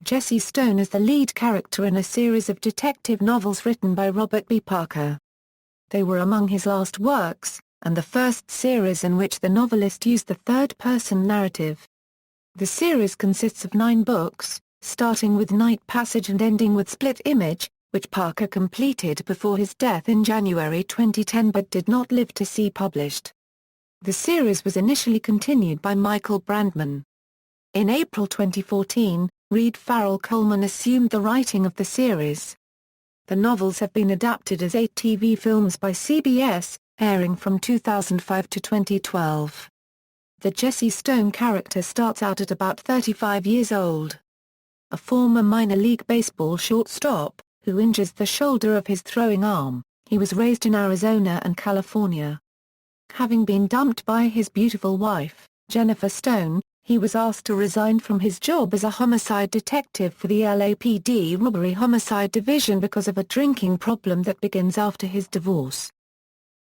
Jesse Stone as the lead character in a series of detective novels written by Robert B. Parker. They were among his last works, and the first series in which the novelist used the third-person narrative. The series consists of 9 books, starting with Night Passage and ending with Split Image, which Parker completed before his death in January 2010 but did not live to see published. The series was initially continued by Michael Brandman. In April 2014, Farrel Coleman assumed the writing of the series. The novels have been adapted as 8 TV films by CBS, airing from 2005 to 2012. The Jesse Stone character starts out at about 35 years old. A former minor league baseball shortstop, who injures the shoulder of his throwing arm, he was raised in Arizona and California. Having been dumped by his beautiful wife, Jennifer Stone, he was asked to resign from his job as a homicide detective for the LAPD Robbery-Homicide Division because of a drinking problem that begins after his divorce.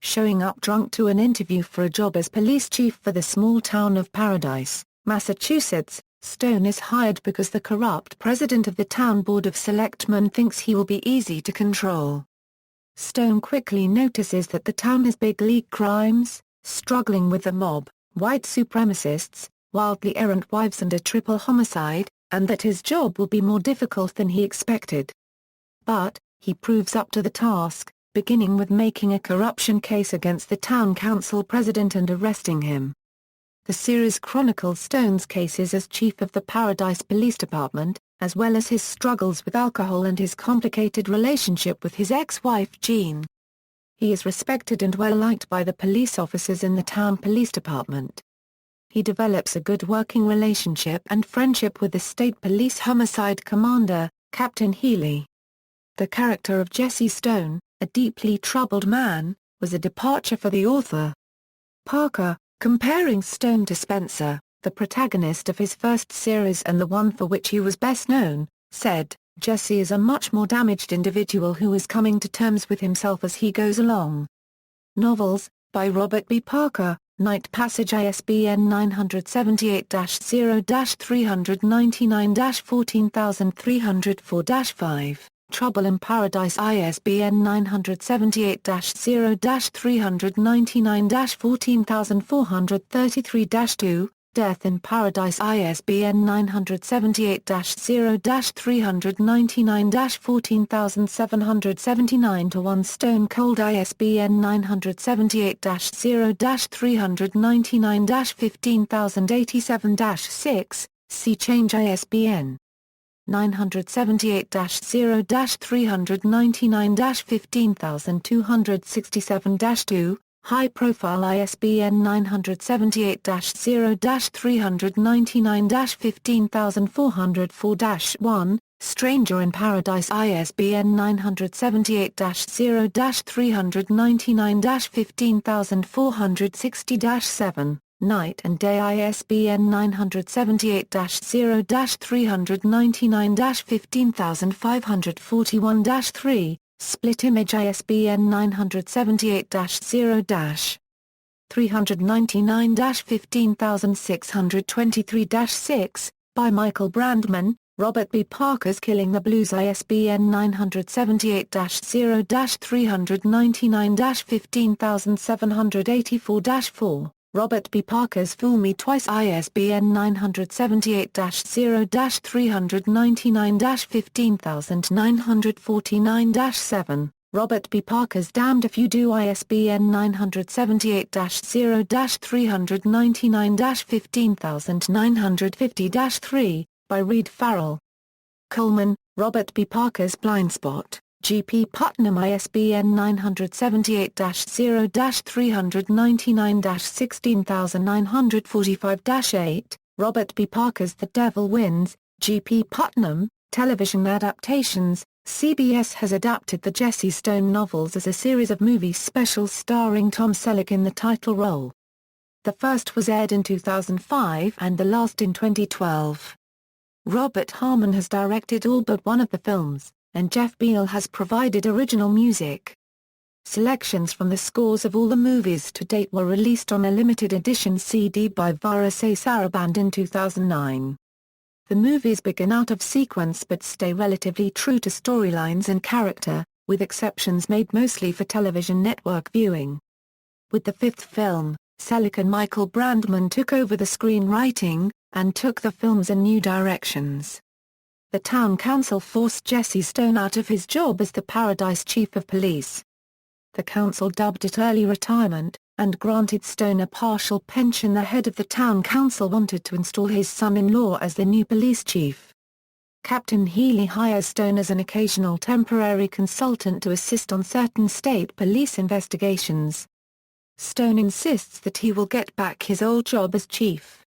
Showing up drunk to an interview for a job as police chief for the small town of Paradise, Massachusetts, Stone is hired because the corrupt president of the town board of selectmen thinks he will be easy to control. Stone quickly notices that the town has big league crimes, struggling with the mob, white supremacists, wildly errant wives and a triple homicide, and that his job will be more difficult than he expected. But, he proves up to the task, beginning with making a corruption case against the town council president and arresting him. The series chronicles Stone's cases as chief of the Paradise Police Department, as well as his struggles with alcohol and his complicated relationship with his ex-wife Jean. He is respected and well-liked by the police officers in the town police department. He develops a good working relationship and friendship with the state police homicide commander, Captain Healy. The character of Jesse Stone, a deeply troubled man, was a departure for the author. Parker, comparing Stone to Spencer, the protagonist of his first series and the one for which he was best known, said, "Jesse is a much more damaged individual who is coming to terms with himself as he goes along." Novels, by Robert B. Parker, Night Passage ISBN 978-0-399-14304-5, Trouble in Paradise ISBN 978-399-14433-2, Death in Paradise ISBN 978-0-399-14779-1 Stone Cold ISBN 978-399-15087-6, Sea Change ISBN 978-0-399-15267-2, High Profile ISBN 978-0-399-15404-1, Stranger in Paradise ISBN 978-0-399-15460-7, Night and Day ISBN 978-0-399-15541-3, Split Image ISBN 978-0-399-15623-6, by Michael Brandman, Robert B. Parker's Killing the Blues ISBN 978-0-399-15784-4, Robert B. Parker's Fool Me Twice ISBN 978-0-399-15949-7, Robert B. Parker's Damned If You Do ISBN 978-0-399-15950-3, by Reed Farrell Coleman, Robert B. Parker's Blind Spot, G.P. Putnam ISBN 978-0-399-16945-8, Robert B. Parker's The Devil Wins, G.P. Putnam, Television Adaptations. CBS has adapted the Jesse Stone novels as a series of movie specials starring Tom Selleck in the title role. The first was aired in 2005 and the last in 2012. Robert Harmon has directed all but one of the films, and Jeff Beal has provided original music. Selections from the scores of all the movies to date were released on a limited edition CD by Varese Sarabande in 2009. The movies begin out of sequence but stay relatively true to storylines and character, with exceptions made mostly for television network viewing. With the fifth film, Selleck and Michael Brandman took over the screenwriting, and took the films in new directions. The town council forced Jesse Stone out of his job as the Paradise Chief of Police. The council dubbed it early retirement, and granted Stone a partial pension. The head of the town council wanted to install his son-in-law as the new police chief. Captain Healy hires Stone as an occasional temporary consultant to assist on certain state police investigations. Stone insists that he will get back his old job as chief.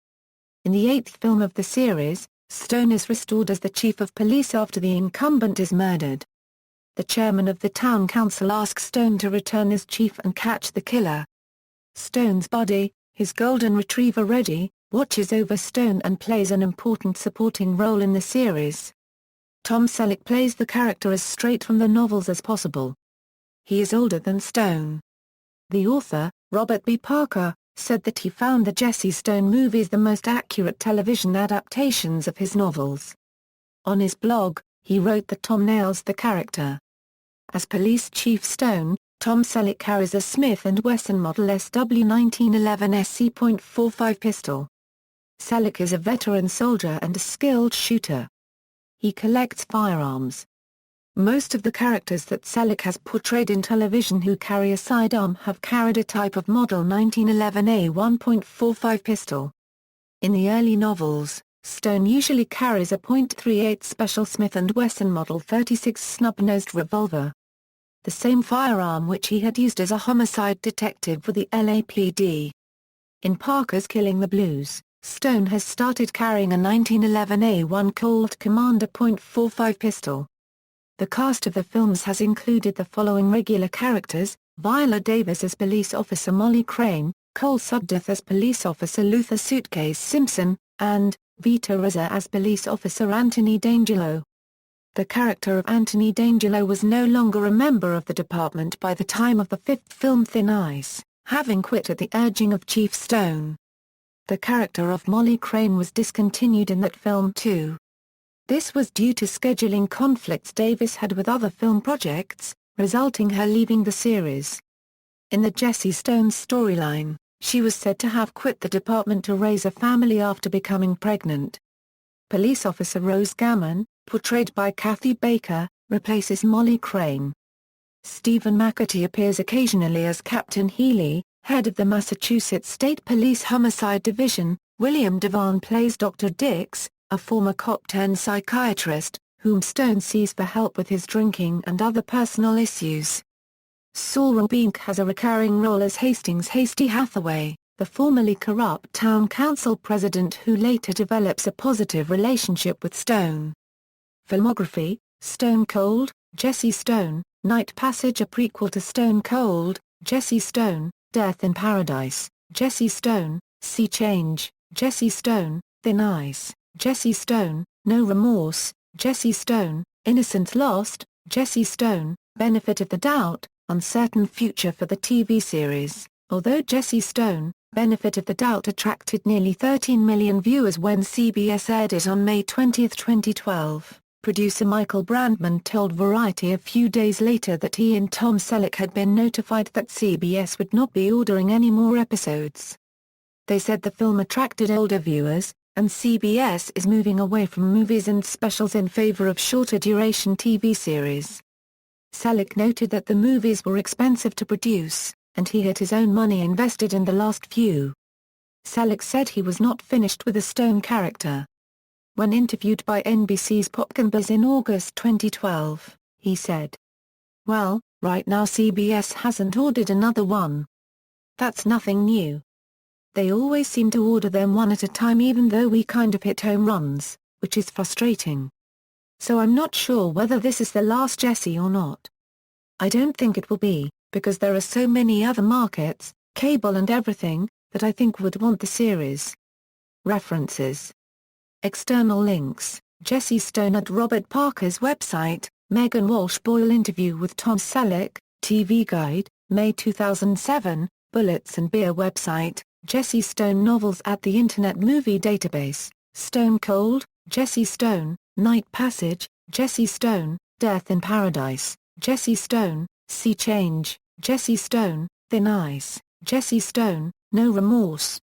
In the eighth film of the series, Stone is restored as the chief of police after the incumbent is murdered. The chairman of the town council asks Stone to return as chief and catch the killer. Stone's buddy, his golden retriever Reggie, watches over Stone and plays an important supporting role in the series. Tom Selleck plays the character as straight from the novels as possible. He is older than Stone. The author, Robert B. Parker, said that he found the Jesse Stone movies the most accurate television adaptations of his novels. On his blog, he wrote that Tom nails the character. As Police Chief Stone, Tom Selleck carries a Smith & Wesson Model SW 1911 SC.45 pistol. Selleck is a veteran soldier and a skilled shooter. He collects firearms. Most of the characters that Selleck has portrayed in television who carry a sidearm have carried a type of Model 1911 A1.45 pistol. In the early novels, Stone usually carries a .38 Special Smith & Wesson Model 36 snub-nosed revolver. The same firearm which he had used as a homicide detective for the LAPD. In Parker's Killing the Blues, Stone has started carrying a 1911 A1 Colt Commander .45 pistol. The cast of the films has included the following regular characters: Viola Davis as police officer Molly Crane, Cole Sudduth as police officer Luther Suitcase Simpson, and Vita Rizza as police officer Anthony D'Angelo. The character of Anthony D'Angelo was no longer a member of the department by the time of the fifth film Thin Ice, having quit at the urging of Chief Stone. The character of Molly Crane was discontinued in that film too. This was due to scheduling conflicts Davis had with other film projects, resulting her leaving the series. In the Jesse Stone storyline, she was said to have quit the department to raise a family after becoming pregnant. Police Officer Rose Gammon, portrayed by Kathy Baker, replaces Molly Crane. Stephen McAtee appears occasionally as Captain Healy, head of the Massachusetts State Police Homicide Division. William Devane plays Dr. Dix, a former cop-turned-psychiatrist, whom Stone sees for help with his drinking and other personal issues. Saul Rubinek has a recurring role as Hastings Hasty Hathaway, the formerly corrupt town council president who later develops a positive relationship with Stone. Filmography: Stone Cold, Jesse Stone, Night Passage, a prequel to Stone Cold, Jesse Stone, Death in Paradise, Jesse Stone, Sea Change, Jesse Stone, Thin Ice, Jesse Stone, No Remorse, Jesse Stone, Innocent Lost, Jesse Stone, Benefit of the Doubt, Uncertain Future for the TV series. Although Jesse Stone, Benefit of the Doubt attracted nearly 13 million viewers when CBS aired it on May 20, 2012, producer Michael Brandman told Variety a few days later that he and Tom Selleck had been notified that CBS would not be ordering any more episodes. They said the film attracted older viewers, and CBS is moving away from movies and specials in favor of shorter-duration TV series. Selleck noted that the movies were expensive to produce, and he had his own money invested in the last few. Selleck said he was not finished with the Stone character. When interviewed by NBC's Popcanbuzz in August 2012, he said, "Well, right now CBS hasn't ordered another one. That's nothing new. They always seem to order them one at a time even though we kind of hit home runs, which is frustrating. So I'm not sure whether this is the last Jesse or not. I don't think it will be, because there are so many other markets, cable and everything, that I think would want the series." References. External links: Jesse Stone at Robert Parker's website, Megan Walsh Boyle interview with Tom Selleck, TV Guide, May 2007, Bullets and Beer website, Jesse Stone novels at the Internet Movie Database, Stone Cold, Jesse Stone, Night Passage, Jesse Stone, Death in Paradise, Jesse Stone, Sea Change, Jesse Stone, Thin Ice, Jesse Stone, No Remorse,